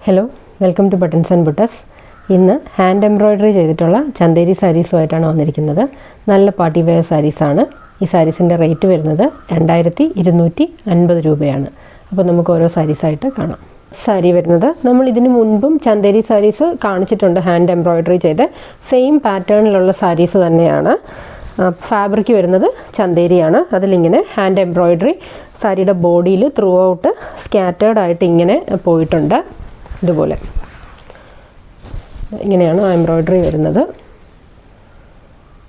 Hello, welcome to buttons and ബുട്ടസ്. ഇന്ന് hand embroidery ചെയ്തിട്ടുള്ള ചന്തേരി സാരീസുമായിട്ടാണ് വന്നിരിക്കുന്നത്. നല്ല പാർട്ടി വെയർ സാരീസാണ്. ഈ സാരീസിൻ്റെ റേറ്റ് വരുന്നത് 2250 രൂപയാണ്. അപ്പോൾ നമുക്ക് ഓരോ സാരീസായിട്ട് കാണാം. സാരി വരുന്നത് നമ്മൾ ഇതിന് മുൻപും ചന്തേരി സാരീസ് കാണിച്ചിട്ടുണ്ട്. ഹാൻഡ് എംബ്രോയ്ഡറി ചെയ്ത് സെയിം പാറ്റേണിലുള്ള സാരീസ് തന്നെയാണ്. ഫാബ്രിക് വരുന്നത് ചന്തേരിയാണ്. അതിലിങ്ങനെ ഹാൻഡ് എംബ്രോയ്ഡറി സാരിയുടെ ബോഡിയിൽ ത്രൂ ഔട്ട് സ്കാറ്റേർഡ് ആയിട്ട് ഇങ്ങനെ പോയിട്ടുണ്ട്. ഇതുപോലെ ഇങ്ങനെയാണ് എംബ്രോയ്ഡറി വരുന്നത്.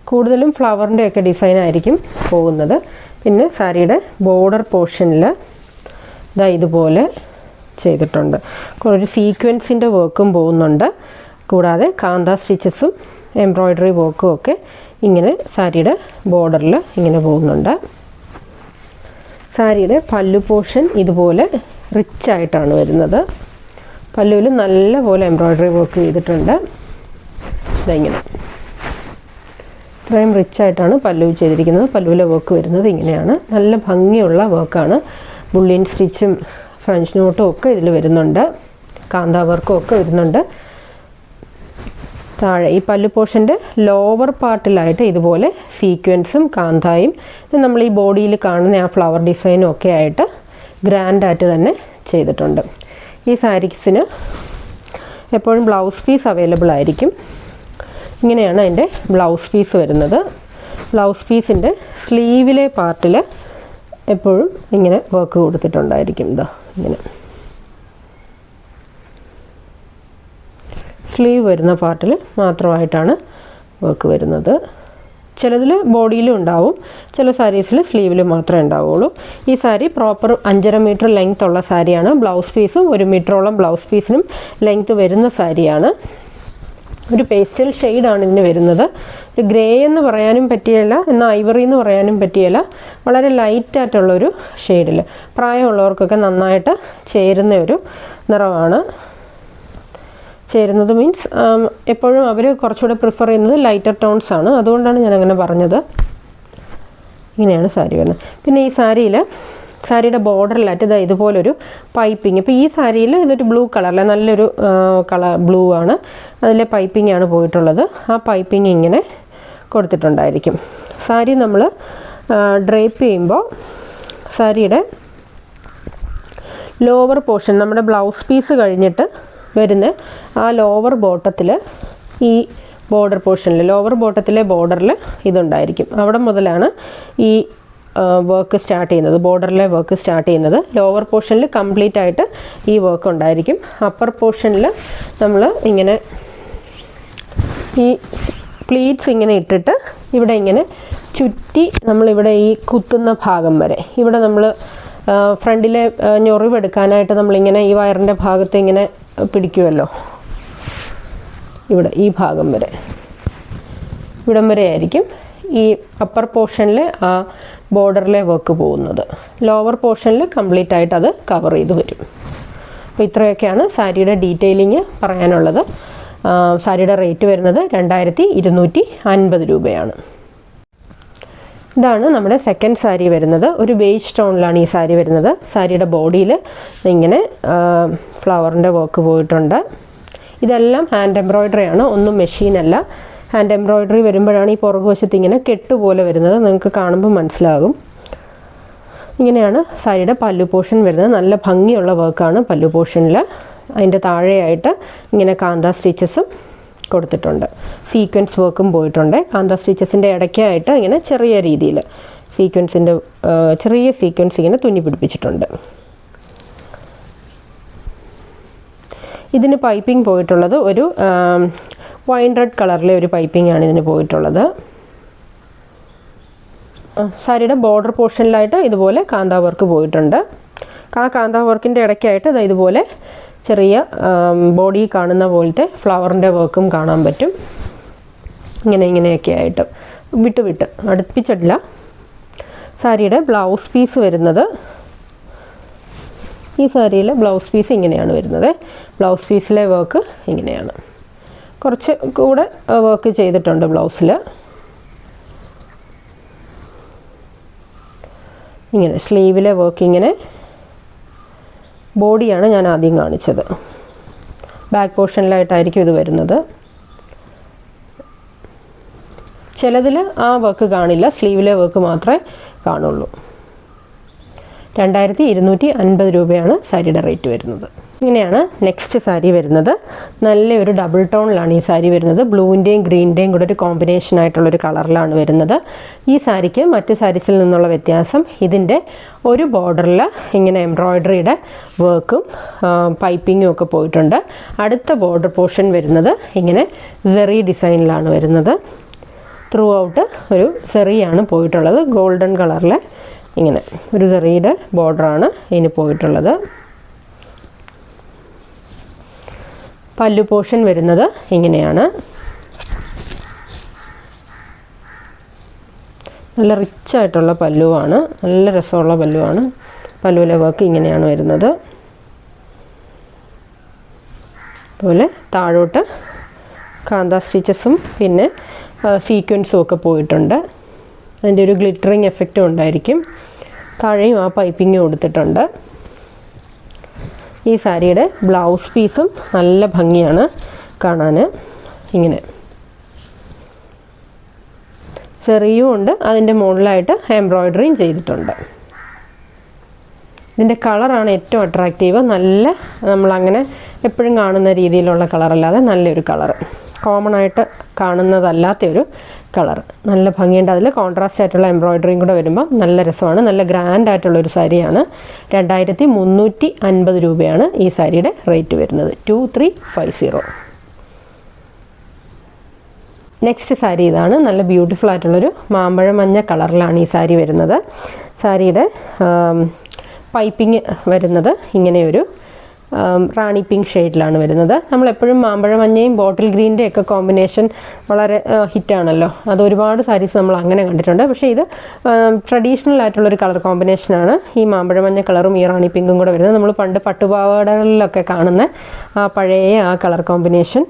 കൂടുതലും ഫ്ലവറിൻ്റെയൊക്കെ ഡിസൈൻ ആയിരിക്കും പോകുന്നത്. പിന്നെ സാരിയുടെ ബോർഡർ പോർഷനിൽ ഇതുപോലെ ചെയ്തിട്ടുണ്ട്. ഒരു സീക്വൻസിൻ്റെ വർക്കും പോകുന്നുണ്ട്. കൂടാതെ കാന്ത സ്റ്റിച്ചസും എംബ്രോയ്ഡറി വർക്കും ഒക്കെ ഇങ്ങനെ സാരിയുടെ ബോർഡറിൽ ഇങ്ങനെ പോകുന്നുണ്ട്. സാരിയുടെ പല്ലു പോർഷൻ ഇതുപോലെ റിച്ച് ആയിട്ടാണ് വരുന്നത്. പല്ലുവിൽ നല്ലപോലെ എംബ്രോയ്ഡറി വർക്ക് ചെയ്തിട്ടുണ്ട്. ഇങ്ങനെ ഇത്രയും റിച്ച് ആയിട്ടാണ് പല്ലു ചെയ്തിരിക്കുന്നത്. പല്ലുവിലെ വർക്ക് വരുന്നത് ഇങ്ങനെയാണ്. നല്ല ഭംഗിയുള്ള വർക്കാണ്. ബുള്ളിയൻ സ്റ്റിച്ചും ഫ്രഞ്ച് നോട്ടും ഒക്കെ ഇതിൽ വരുന്നുണ്ട്. കാന്ത വർക്കും ഒക്കെ വരുന്നുണ്ട്. താഴെ ഈ പല്ലു പോർഷൻ്റെ ലോവർ പാർട്ടിലായിട്ട് ഇതുപോലെ സീക്വൻസും കാന്തായും നമ്മൾ ഈ ബോഡിയിൽ കാണുന്ന ആ ഫ്ലവർ ഡിസൈനും ഒക്കെ ആയിട്ട് ഗ്രാൻഡായിട്ട് തന്നെ ചെയ്തിട്ടുണ്ട്. ഈ സാരീസിന് എപ്പോഴും ബ്ലൗസ് പീസ് അവൈലബിൾ ആയിരിക്കും. ഇങ്ങനെയാണ് അതിൻ്റെ ബ്ലൗസ് പീസ് വരുന്നത്. ബ്ലൗസ് പീസിൻ്റെ സ്ലീവിലെ പാർട്ടിൽ എപ്പോഴും ഇങ്ങനെ വർക്ക് കൊടുത്തിട്ടുണ്ടായിരിക്കും. ഇങ്ങനെ സ്ലീവ് വരുന്ന പാർട്ടിൽ മാത്രമായിട്ടാണ് വർക്ക് വരുന്നത്. ചിലതിൽ ബോഡിയിലും ഉണ്ടാവും, ചില സാരീസിൽ സ്ലീവിൽ മാത്രമേ ഉണ്ടാവുള്ളൂ. ഈ സാരി പ്രോപ്പർ 5.5 മീറ്റർ ലെങ്ത് ഉള്ള സാരിയാണ്. ബ്ലൗസ് പീസും 1 മീറ്ററോളം ബ്ലൗസ് പീസിനും ലെങ്ത് വരുന്ന സാരിയാണ്. ഒരു പേസ്റ്റൽ ഷെയ്ഡാണ് ഇതിന് വരുന്നത്. ഒരു ഗ്രേ എന്ന് പറയാനും പറ്റിയല്ല, എന്നാൽ ഐവറി എന്ന് പറയാനും പറ്റിയല്ല. വളരെ ലൈറ്റായിട്ടുള്ളൊരു ഷെയ്ഡിൽ പ്രായമുള്ളവർക്കൊക്കെ നന്നായിട്ട് ചേരുന്ന ഒരു നിറമാണ്. ചേരുന്നത് മീൻസ് എപ്പോഴും അവർ കുറച്ചുകൂടെ പ്രിഫർ ചെയ്യുന്നത് ലൈറ്റർ ടോൺസ് ആണ്. അതുകൊണ്ടാണ് ഞാൻ അങ്ങനെ പറഞ്ഞത്. ഇങ്ങനെയാണ് സാരി വരുന്നത്. പിന്നെ ഈ സാരിയുടെ ബോർഡറിലായിട്ട് ഇതുപോലൊരു പൈപ്പിങ്. ഇപ്പോൾ ഈ സാരിയിൽ ഇതൊരു ബ്ലൂ കളറിലെ നല്ലൊരു കളർ ബ്ലൂ ആണ്. അതിലെ പൈപ്പിംഗ് ആണ് പോയിട്ടുള്ളത്. ആ പൈപ്പിംഗ് ഇങ്ങനെ കൊടുത്തിട്ടുണ്ടായിരിക്കും. സാരി നമ്മൾ ഡ്രേപ്പ് ചെയ്യുമ്പോൾ സാരിയുടെ ലോവർ പോർഷൻ നമ്മുടെ ബ്ലൗസ് പീസ് കഴിഞ്ഞിട്ട് വരുന്ന ആ ലോവർ ബോട്ടത്തിൽ ഈ ബോർഡർ പോർഷനിൽ ലോവർ ബോട്ടത്തിലെ ബോർഡറിൽ ഇതുണ്ടായിരിക്കും. അവിടെ മുതലാണ് ഈ വർക്ക് സ്റ്റാർട്ട് ചെയ്യുന്നത്. ബോർഡറിലെ വർക്ക് സ്റ്റാർട്ട് ചെയ്യുന്നത് ലോവർ പോർഷനിൽ കംപ്ലീറ്റ് ആയിട്ട് ഈ വർക്ക് ഉണ്ടായിരിക്കും. അപ്പർ പോർഷനിൽ നമ്മൾ ഇങ്ങനെ ഈ പ്ലീറ്റ്സ് ഇങ്ങനെ ഇട്ടിട്ട് ഇവിടെ ഇങ്ങനെ ചുറ്റി നമ്മളിവിടെ ഈ കുത്തുന്ന ഭാഗം വരെ ഇവിടെ നമ്മൾ ഫ്രണ്ടിലെ ഞൊറിവെടുക്കാനായിട്ട് നമ്മളിങ്ങനെ ഈ വയറിൻ്റെ ഭാഗത്ത് ഇങ്ങനെ പിടിക്കുമല്ലോ. ഇവിടെ ഈ ഭാഗം വരെ ഇവിടം വരെ ആയിരിക്കും ഈ അപ്പർ പോർഷനിൽ ആ ബോർഡറിലെ വർക്ക് പോകുന്നത്. ലോവർ പോർഷനിൽ കംപ്ലീറ്റ് ആയിട്ട് അത് കവർ ചെയ്ത് വരും. അപ്പോൾ ഇത്രയൊക്കെയാണ് സാരിയുടെ ഡീറ്റെയിലിങ് പറയാനുള്ളത്. സാരിയുടെ റേറ്റ് വരുന്നത് 2250 രൂപയാണ്. ഇതാണ് നമ്മുടെ സെക്കൻഡ് സാരി വരുന്നത്. ഒരു ബേജ് സ്റ്റോണിലാണ് ഈ സാരി വരുന്നത്. സാരിയുടെ ബോഡിയിൽ ഇങ്ങനെ ഫ്ലവറിൻ്റെ വർക്ക് പോയിട്ടുണ്ട്. ഇതെല്ലാം ഹാൻഡ് എംബ്രോയ്ഡറി ആണ്, ഒന്നും മെഷീനല്ല. ഹാൻഡ് എംബ്രോയ്ഡറി വരുമ്പോഴാണ് ഈ പുറകുവശത്ത് ഇങ്ങനെ കെട്ടുപോലെ വരുന്നത്. നിങ്ങൾക്ക് കാണുമ്പോൾ മനസ്സിലാകും. ഇങ്ങനെയാണ് സാരിയുടെ പല്ലു പോർഷൻ വരുന്നത്. നല്ല ഭംഗിയുള്ള വർക്കാണ് പല്ലു പോർഷനിൽ. അതിൻ്റെ താഴെയായിട്ട് ഇങ്ങനെ കാന്ത സ്റ്റിച്ചസും കൊടുത്തിട്ടുണ്ട്. സീക്വൻസ് വർക്കും പോയിട്ടുണ്ട്. കാന്ത സ്റ്റിച്ചസിൻ്റെ ഇടയ്ക്കായിട്ട് ഇങ്ങനെ ചെറിയ രീതിയിൽ ചെറിയ സീക്വൻസ് ഇങ്ങനെ തുന്നി പിടിപ്പിച്ചിട്ടുണ്ട്. ഇതിന് പൈപ്പിംഗ് പോയിട്ടുള്ളത് ഒരു വൈൻ റെഡ് കളറിലെ ഒരു പൈപ്പിംഗ് ആണ് ഇതിന് പോയിട്ടുള്ളത്. സാരിയുടെ ബോർഡർ പോർഷനിലായിട്ട് ഇതുപോലെ കാന്ത വർക്ക് പോയിട്ടുണ്ട്. ആ കാന്ത വർക്കിൻ്റെ ഇടയ്ക്കായിട്ട് ഇതുപോലെ ചെറിയ ബോഡി കാണുന്ന പോലത്തെ ഫ്ലവറിൻ്റെ വർക്കും കാണാൻ പറ്റും. ഇങ്ങനെയൊക്കെ ആയിട്ട് വിട്ട് അടുപ്പിച്ചിട്ടില്ല. സാരിയുടെ ബ്ലൗസ് പീസ് വരുന്നത് ഈ സാരിയിലെ ബ്ലൗസ് പീസ് ഇങ്ങനെയാണ് വരുന്നത്. ബ്ലൗസ് പീസിലെ വർക്ക് ഇങ്ങനെയാണ്. കുറച്ച് കൂടെ വർക്ക് ചെയ്തിട്ടുണ്ട് ബ്ലൗസിൽ. ഇങ്ങനെ സ്ലീവിലെ വർക്ക് ഇങ്ങനെ ബോഡിയാണ് ഞാൻ ആദ്യം കാണിച്ചത്. ബാക്ക് പോർഷനിലായിട്ടായിരിക്കും ഇത് വരുന്നത്. ചിലതിൽ ആ വർക്ക് കാണില്ല, സ്ലീവിലെ വർക്ക് മാത്രമേ കാണുള്ളൂ. 2250 രൂപയാണ് സാരിയുടെ റേറ്റ് വരുന്നത്. ഇങ്ങനെയാണ് നെക്സ്റ്റ് സാരി വരുന്നത്. നല്ലൊരു ഡബിൾ ടോണിലാണ് ഈ സാരി വരുന്നത്. ബ്ലൂവിൻ്റെയും ഗ്രീനിൻ്റെയും കൂടെ ഒരു കോമ്പിനേഷൻ ആയിട്ടുള്ളൊരു കളറിലാണ് വരുന്നത്. ഈ സാരിക്ക് മറ്റ് സാരീസിൽ നിന്നുള്ള വ്യത്യാസം ഇതിൻ്റെ ഒരു ബോർഡറിൽ ഇങ്ങനെ എംബ്രോയ്ഡറിയുടെ വർക്കും പൈപ്പിങ്ങും ഒക്കെ പോയിട്ടുണ്ട്. അടുത്ത ബോർഡർ പോർഷൻ വരുന്നത് ഇങ്ങനെ സെറി ഡിസൈനിലാണ് വരുന്നത്. ത്രൂ ഔട്ട് ഒരു സെറിയാണ് പോയിട്ടുള്ളത്. ഗോൾഡൻ കളറിൽ ഇങ്ങനെ ഒരു സെറിയുടെ ബോർഡറാണ് ഇതിന് പോയിട്ടുള്ളത്. പല്ലു പോർഷൻ വരുന്നത് ഇങ്ങനെയാണ്. നല്ല റിച്ച് ആയിട്ടുള്ള പല്ലുവാണ്, നല്ല രസമുള്ള പല്ലുവാണ്. പല്ലുവിലെ വർക്ക് ഇങ്ങനെയാണ് വരുന്നത്. അതുപോലെ താഴോട്ട് കാന്ത സ്റ്റിച്ചസും പിന്നെ സീക്വൻസും ഒക്കെ പോയിട്ടുണ്ട്. അതിൻ്റെ ഒരു ഗ്ലിറ്ററിങ് എഫക്റ്റും ഉണ്ടായിരിക്കും. താഴെയും ആ പൈപ്പിങ്ങും കൊടുത്തിട്ടുണ്ട്. ഈ സാരിയുടെ ബ്ലൗസ് പീസും നല്ല ഭംഗിയാണ് കാണാൻ. ഇങ്ങനെ ചെറിയും ഉണ്ട്, അതിൻ്റെ മുകളിലായിട്ട് എംബ്രോയ്ഡറിയും ചെയ്തിട്ടുണ്ട്. ഇതിൻ്റെ കളറാണ് ഏറ്റവും അട്രാക്റ്റീവ്. നല്ല നമ്മളങ്ങനെ എപ്പോഴും കാണുന്ന രീതിയിലുള്ള കളറല്ലാതെ നല്ലൊരു കളറ്, കോമൺ ആയിട്ട് കാണുന്നതല്ലാത്തൊരു കളർ. നല്ല ഭംഗിയുണ്ട്. അതിൽ കോൺട്രാസ്റ്റ് ആയിട്ടുള്ള എംബ്രോയ്ഡറിയും കൂടെ വരുമ്പോൾ നല്ല രസമാണ്. നല്ല ഗ്രാൻഡ് ആയിട്ടുള്ളൊരു സാരിയാണ്. 2350 രൂപയാണ് ഈ സാരിയുടെ റേറ്റ് വരുന്നത്. 2350. നെക്സ്റ്റ് സാരി ഇതാണ്. നല്ല ബ്യൂട്ടിഫുൾ ആയിട്ടുള്ളൊരു മാമ്പഴ മഞ്ഞ കളറിലാണ് ഈ സാരി വരുന്നത്. സാരിയുടെ പൈപ്പിങ് വരുന്നത് ഇങ്ങനെയൊരു റാണി പിങ്ക് ഷെയ്ഡിലാണ് വരുന്നത്. നമ്മളെപ്പോഴും മാമ്പഴ മഞ്ഞയും ബോട്ടിൽ ഗ്രീൻ്റെ ഒക്കെ കോമ്പിനേഷൻ വളരെ ഹിറ്റാണല്ലോ. അത് ഒരുപാട് സാരീസ് നമ്മൾ അങ്ങനെ കണ്ടിട്ടുണ്ട്. പക്ഷേ ഇത് ട്രഡീഷണൽ ആയിട്ടുള്ളൊരു കളർ കോമ്പിനേഷനാണ്. ഈ മാമ്പഴ മഞ്ഞ കളറും ഈ റാണി പിങ്കും കൂടെ വരുന്നത്. നമ്മൾ പണ്ട് പട്ടുപാവാടകളിലൊക്കെ കാണുന്ന ആ പഴയ ആ കളർ കോമ്പിനേഷൻ.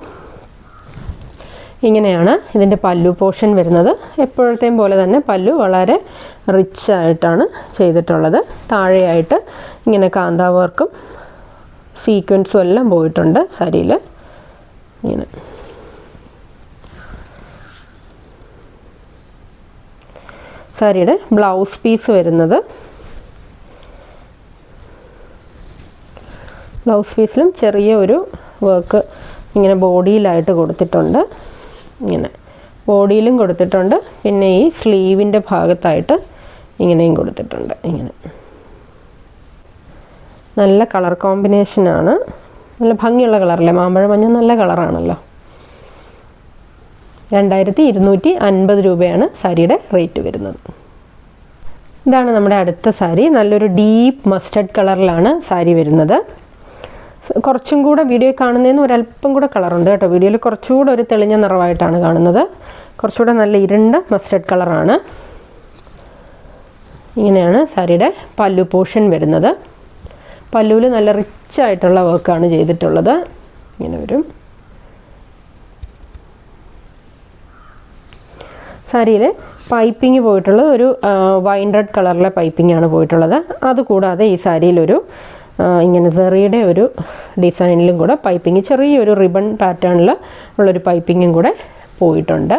ഇങ്ങനെയാണ് ഇതിൻ്റെ പല്ലു പോർഷൻ വരുന്നത്. എപ്പോഴത്തെയും പോലെ തന്നെ പല്ലു വളരെ റിച്ച് ആയിട്ടാണ് ചെയ്തിട്ടുള്ളത്. താഴെയായിട്ട് ഇങ്ങനെ കാന്താ വർക്കും സീക്വൻസും എല്ലാം പോയിട്ടുണ്ട് സാരിയിൽ. ഇങ്ങനെ സാരിയുടെ ബ്ലൗസ് പീസ് വരുന്നത്, ബ്ലൗസ് പീസിലും ചെറിയ ഒരു വർക്ക് ഇങ്ങനെ ബോഡിയിലായിട്ട് കൊടുത്തിട്ടുണ്ട്. ഇങ്ങനെ ബോഡിയിലും കൊടുത്തിട്ടുണ്ട്, പിന്നെ ഈ സ്ലീവിൻ്റെ ഭാഗത്തായിട്ട് ഇങ്ങനെയും കൊടുത്തിട്ടുണ്ട്. ഇങ്ങനെ നല്ല കളർ കോമ്പിനേഷനാണ്. നല്ല ഭംഗിയുള്ള കളറല്ലേ, മാമ്പഴ മഞ്ഞ നല്ല കളറാണല്ലോ. 2250 രൂപയാണ് സാരിയുടെ റേറ്റ് വരുന്നത്. ഇതാണ് നമ്മുടെ അടുത്ത സാരി. നല്ലൊരു ഡീപ്പ് മസ്റ്റർഡ് കളറിലാണ് സാരി വരുന്നത്. കുറച്ചും കൂടെ വീഡിയോ കാണുന്നതിന് ഒരല്പം കൂടെ കളറുണ്ട് കേട്ടോ. വീഡിയോയിൽ കുറച്ചുകൂടെ ഒരു തെളിഞ്ഞ നിറവായിട്ടാണ് കാണുന്നത്. കുറച്ചുകൂടെ നല്ല ഇരുണ്ട മസ്റ്റർഡ് കളറാണ്. ഇങ്ങനെയാണ് സാരിയുടെ പല്ലു പോർഷൻ വരുന്നത്. പല്ലുവിൽ നല്ല റിച്ച് ആയിട്ടുള്ള വർക്കാണ് ചെയ്തിട്ടുള്ളത്. ഇങ്ങനെ വരും. സാരിയിൽ പൈപ്പിങ് പോയിട്ടുള്ളത് ഒരു വൈൻ റെഡ് കളറിലെ പൈപ്പിംഗ് ആണ് പോയിട്ടുള്ളത്. അതുകൂടാതെ ഈ സാരിയിലൊരു ഇങ്ങനെ സെറിയുടെ ഒരു ഡിസൈനിലും കൂടെ പൈപ്പിംഗ്, ചെറിയൊരു റിബൺ പാറ്റേണിൽ ഉള്ളൊരു പൈപ്പിങ്ങും കൂടെ പോയിട്ടുണ്ട്.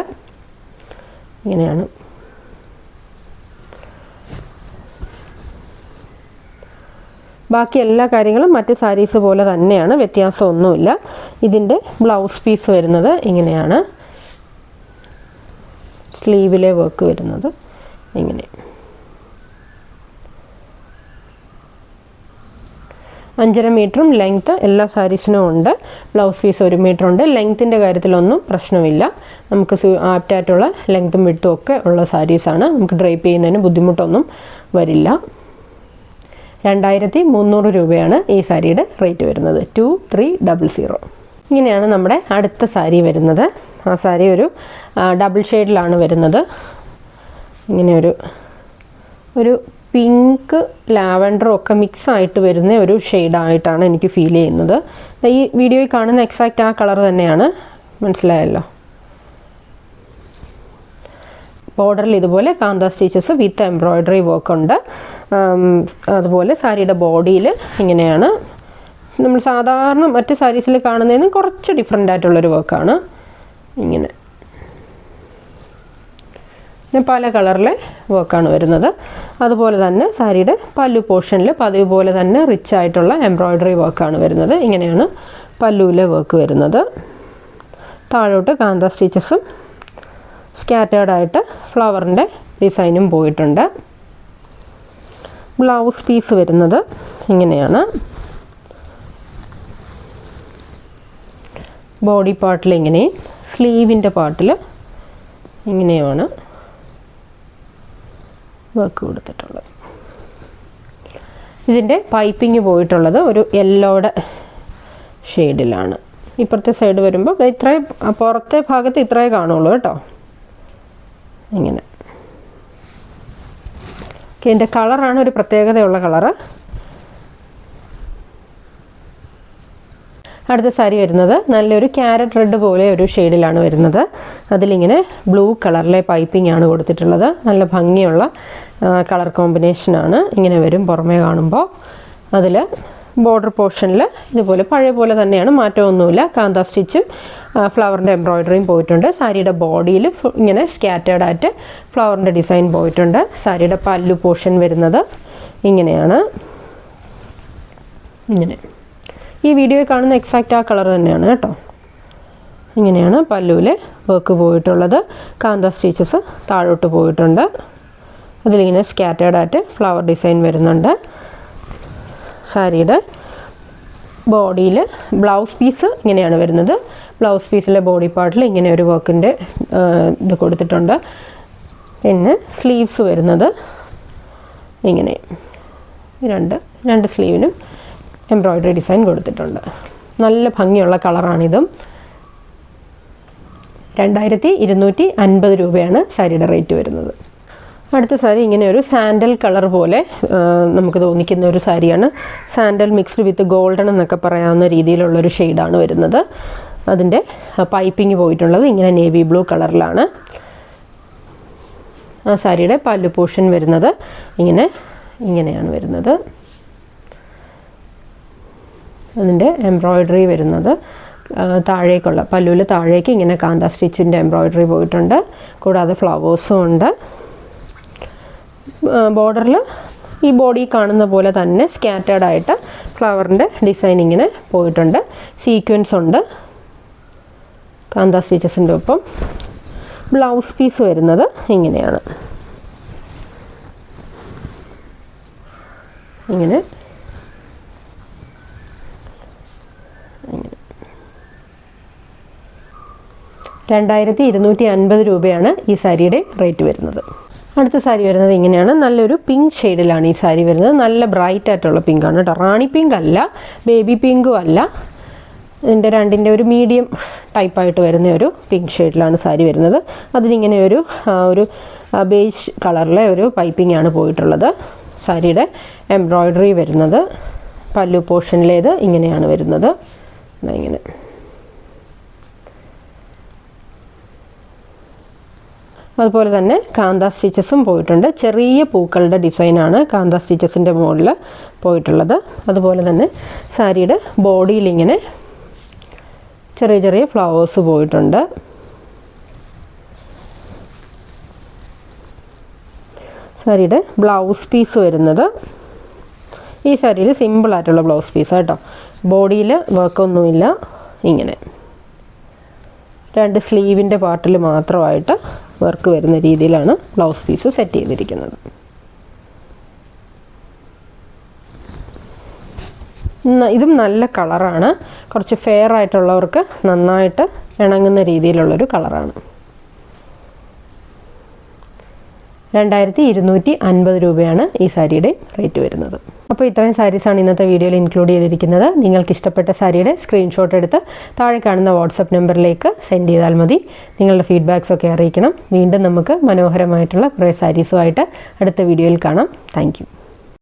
ഇങ്ങനെയാണ്. ബാക്കി എല്ലാ കാര്യങ്ങളും മറ്റ് സാരീസ് പോലെ തന്നെയാണ്, വ്യത്യാസമൊന്നുമില്ല. ഇതിൻ്റെ ബ്ലൗസ് പീസ് വരുന്നത് ഇങ്ങനെയാണ്. സ്ലീവിലെ വർക്ക് വരുന്നത് ഇങ്ങനെ. 5.5 മീറ്ററും ലെങ്ത്ത് എല്ലാ സാരീസിനും ഉണ്ട്. ബ്ലൗസ് പീസ് 1 മീറ്റർ ഉണ്ട്. ലെങ്ത്തിൻ്റെ കാര്യത്തിലൊന്നും പ്രശ്നമില്ല. നമുക്ക് ആപ്റ്റായിട്ടുള്ള ലെങ്ത്തും വിട്ടും ഒക്കെ ഉള്ള സാരീസാണ്. നമുക്ക് ഡ്രൈപ്പ് ചെയ്യുന്നതിന് ബുദ്ധിമുട്ടൊന്നും വരില്ല. 2300 രൂപയാണ് ഈ സാരിയുടെ റേറ്റ് വരുന്നത്. 2300. ഇങ്ങനെയാണ് നമ്മുടെ അടുത്ത സാരി വരുന്നത്. ആ സാരി ഒരു ഡബിൾ ഷെയ്ഡിലാണ് വരുന്നത്. ഇങ്ങനെ ഒരു പിങ്ക് ലാവൻഡറും ഒക്കെ മിക്സ് ആയിട്ട് വരുന്ന ഒരു ഷെയ്ഡായിട്ടാണ് എനിക്ക് ഫീൽ ചെയ്യുന്നത്. ഈ വീഡിയോയിൽ കാണുന്ന എക്സാക്റ്റ് ആ കളർ തന്നെയാണ്, മനസ്സിലായല്ലോ. ബോർഡറിൽ ഇതുപോലെ കാന്ത സ്റ്റിച്ചസ് വിത്ത് എംബ്രോയ്ഡറി വർക്ക് ഉണ്ട്. അതുപോലെ സാരിയുടെ ബോഡിയിൽ ഇങ്ങനെയാണ് നമ്മൾ സാധാരണ മറ്റ് സാരീസിൽ കാണുന്നതിന് കുറച്ച് ഡിഫറെൻ്റ് ആയിട്ടുള്ളൊരു വർക്കാണ്. ഇങ്ങനെ പിന്നെ പല കളറിലെ വർക്കാണ് വരുന്നത്. അതുപോലെ തന്നെ സാരിയുടെ പല്ലു പോർഷനിൽ പതിവ് പോലെ തന്നെ റിച്ച് ആയിട്ടുള്ള എംബ്രോയ്ഡറി വർക്കാണ് വരുന്നത്. ഇങ്ങനെയാണ് പല്ലുവിലെ വർക്ക് വരുന്നത്. താഴോട്ട് കാന്ത സ്റ്റിച്ചസും സ്കാറ്റേർഡായിട്ട് ഫ്ലവറിൻ്റെ ഡിസൈനും പോയിട്ടുണ്ട്. ബ്ലൗസ് പീസ് വരുന്നത് ഇങ്ങനെയാണ്. ബോഡി പാർട്ടിൽ ഇങ്ങനെയും സ്ലീവിൻ്റെ പാർട്ടിൽ ഇങ്ങനെയുമാണ് വർക്ക് കൊടുത്തിട്ടുള്ളത്. ഇതിൻ്റെ പൈപ്പിംഗ് പോയിട്ടുള്ളത് ഒരു യെല്ലോയുടെ ഷെയ്ഡിലാണ്. ഇപ്പുറത്തെ സൈഡ് വരുമ്പോൾ ഇത്രേ പുറത്തെ ഭാഗത്ത് ഇത്രേ കാണുള്ളൂ കേട്ടോ. ഇങ്ങനെ ഇതിൻ്റെ കളറാണ് ഒരു പ്രത്യേകതയുള്ള കളറ്. അടുത്ത സാരി വരുന്നത് നല്ലൊരു ക്യാരറ്റ് റെഡ് പോലെ ഒരു ഷെയ്ഡിലാണ് വരുന്നത്. അതിലിങ്ങനെ ബ്ലൂ കളറിലെ പൈപ്പിംഗ് ആണ് കൊടുത്തിട്ടുള്ളത്. നല്ല ഭംഗിയുള്ള കളർ കോമ്പിനേഷനാണ്. ഇങ്ങനെ വരും പുറമേ കാണുമ്പോൾ. അതിൽ ബോർഡർ പോർഷനിൽ ഇതുപോലെ പഴയ പോലെ തന്നെയാണ്, മാറ്റമൊന്നുമില്ല. കാന്ത സ്റ്റിച്ചും ഫ്ലവറിൻ്റെ എംബ്രോയ്ഡറിയും പോയിട്ടുണ്ട്. സാരിയുടെ ബോഡിയിൽ ഇങ്ങനെ സ്കാറ്റേർഡായിട്ട് ഫ്ലവറിൻ്റെ ഡിസൈൻ പോയിട്ടുണ്ട്. സാരിയുടെ പല്ലു പോർഷൻ വരുന്നത് ഇങ്ങനെയാണ്. ഇങ്ങനെ ഈ വീഡിയോയിൽ കാണുന്ന എക്സാക്റ്റ് ആ കളർ തന്നെയാണ് കേട്ടോ. ഇങ്ങനെയാണ് പല്ലുവിൽ വർക്ക് പോയിട്ടുള്ളത്. കാന്ത സ്റ്റിച്ചസ് താഴോട്ട് പോയിട്ടുണ്ട്. അതിലിങ്ങനെ സ്കാറ്റേർഡായിട്ട് ഫ്ലവർ ഡിസൈൻ വരുന്നുണ്ട്. സാരിയുടെ ബോഡിയിൽ ബ്ലൗസ് പീസ് ഇങ്ങനെയാണ് വരുന്നത്. ബ്ലൗസ് പീസിലെ ബോഡി പാർട്ടിൽ ഇങ്ങനെ ഒരു വർക്കിൻ്റെ ഇത് കൊടുത്തിട്ടുണ്ട്. പിന്നെ സ്ലീവ്സ് വരുന്നത് ഇങ്ങനെ രണ്ട് സ്ലീവിനും എംബ്രോയ്ഡറി ഡിസൈൻ കൊടുത്തിട്ടുണ്ട്. നല്ല ഭംഗിയുള്ള കളറാണിതും. 2250 രൂപയാണ് സാരിയുടെ റേറ്റ് വരുന്നത്. അടുത്ത സാരി ഇങ്ങനെ ഒരു സാൻഡൽ കളർ പോലെ നമുക്ക് തോന്നിക്കുന്ന ഒരു സാരിയാണ്. സാൻഡൽ മിക്സ്ഡ് വിത്ത് ഗോൾഡൻ എന്നൊക്കെ പറയാവുന്ന രീതിയിലുള്ളൊരു ഷെയ്ഡാണ് വരുന്നത്. അതിൻ്റെ പൈപ്പിംഗ് പോയിട്ടുള്ളത് ഇങ്ങനെ നേവി ബ്ലൂ കളറിലാണ്. ആ സാരിയുടെ പല്ലു പോർഷൻ വരുന്നത് ഇങ്ങനെയാണ് വരുന്നത്. അതിൻ്റെ എംബ്രോയ്ഡറി വരുന്നത് താഴേക്കുള്ള പല്ലുവിൽ താഴേക്ക് ഇങ്ങനെ കാന്ത സ്റ്റിച്ചിൻ്റെ എംബ്രോയ്ഡറി പോയിട്ടുണ്ട്. കൂടാതെ ഫ്ലവേഴ്സും ഉണ്ട്. ബോർഡറിൽ ഈ ബോഡി കാണുന്ന പോലെ തന്നെ സ്കാറ്റേർഡായിട്ട് ഫ്ലവറിൻ്റെ ഡിസൈൻ ഇങ്ങനെ പോയിട്ടുണ്ട്. സീക്വൻസ് ഉണ്ട് കാന്ത സ്റ്റിച്ചസിൻ്റെ ഒപ്പം. ബ്ലൗസ് പീസ് വരുന്നത് ഇങ്ങനെയാണ്. ഇങ്ങനെ 2250 രൂപയാണ് ഈ സാരിയുടെ റേറ്റ് വരുന്നത്. അടുത്ത സാരി വരുന്നത് ഇങ്ങനെയാണ്. നല്ലൊരു പിങ്ക് ഷെയ്ഡിലാണ് ഈ സാരി വരുന്നത്. നല്ല ബ്രൈറ്റ് ആയിട്ടുള്ള പിങ്കാണ് കേട്ടോ. റാണി പിങ്ക് അല്ല, ബേബി പിങ്കും അല്ല. ഇതിൻ്റെ രണ്ടിൻ്റെ ഒരു മീഡിയം ടൈപ്പായിട്ട് വരുന്ന ഒരു പിങ്ക് ഷെയ്ഡിലാണ് സാരി വരുന്നത്. അതിനിങ്ങനെ ഒരു ബേജ് കളറിലെ ഒരു പൈപ്പിംഗ് ആണ് പോയിട്ടുള്ളത്. സാരിയുടെ എംബ്രോയ്ഡറി വരുന്നത് പല്ലു പോർഷനിലേത് ഇങ്ങനെയാണ് വരുന്നത്. ഇങ്ങനെ അതുപോലെ തന്നെ കാന്ത സ്റ്റിച്ചസും പോയിട്ടുണ്ട്. ചെറിയ പൂക്കളുടെ ഡിസൈനാണ് കാന്ത സ്റ്റിച്ചസിൻ്റെ മുകളിൽ പോയിട്ടുള്ളത്. അതുപോലെ തന്നെ സാരിയുടെ ബോഡിയിൽ ഇങ്ങനെ ചെറിയ ഫ്ലവേഴ്സ് പോയിട്ടുണ്ട്. സാരിയുടെ ബ്ലൗസ് പീസ് വരുന്നത് ഈ സാരിയിൽ സിമ്പിളായിട്ടുള്ള ബ്ലൗസ് പീസ് കേട്ടോ. ബോഡിയിൽ വർക്കൊന്നുമില്ല. ഇങ്ങനെ രണ്ട് സ്ലീവിൻ്റെ പാർട്ടിൽ മാത്രമായിട്ട് വർക്ക് വരുന്ന രീതിയിലാണ് ബ്ലൗസ് പീസ് സെറ്റ് ചെയ്തിരിക്കുന്നത്. ഇതും നല്ല കളറാണ്. കുറച്ച് ഫെയർ ആയിട്ടുള്ളവർക്ക് നന്നായിട്ട് ഇണങ്ങുന്ന രീതിയിലുള്ളൊരു കളറാണ്. 2250 രൂപയാണ് ഈ സാരിയുടെ റേറ്റ് വരുന്നത്. അപ്പോൾ ഇത്രയും സാരീസാണ് ഇന്നത്തെ വീഡിയോയിൽ ഇൻക്ലൂഡ് ചെയ്തിരിക്കുന്നത്. നിങ്ങൾക്ക് ഇഷ്ടപ്പെട്ട സാരിയുടെ സ്ക്രീൻഷോട്ട് എടുത്ത് താഴെ കാണുന്ന വാട്സപ്പ് നമ്പറിലേക്ക് സെൻഡ് ചെയ്താൽ മതി. നിങ്ങളുടെ ഫീഡ്ബാക്സ് ഒക്കെ അറിയിക്കണം. വീണ്ടും നമുക്ക് മനോഹരമായിട്ടുള്ള കുറേ സാരീസുമായിട്ട് അടുത്ത വീഡിയോയിൽ കാണാം. Thank you.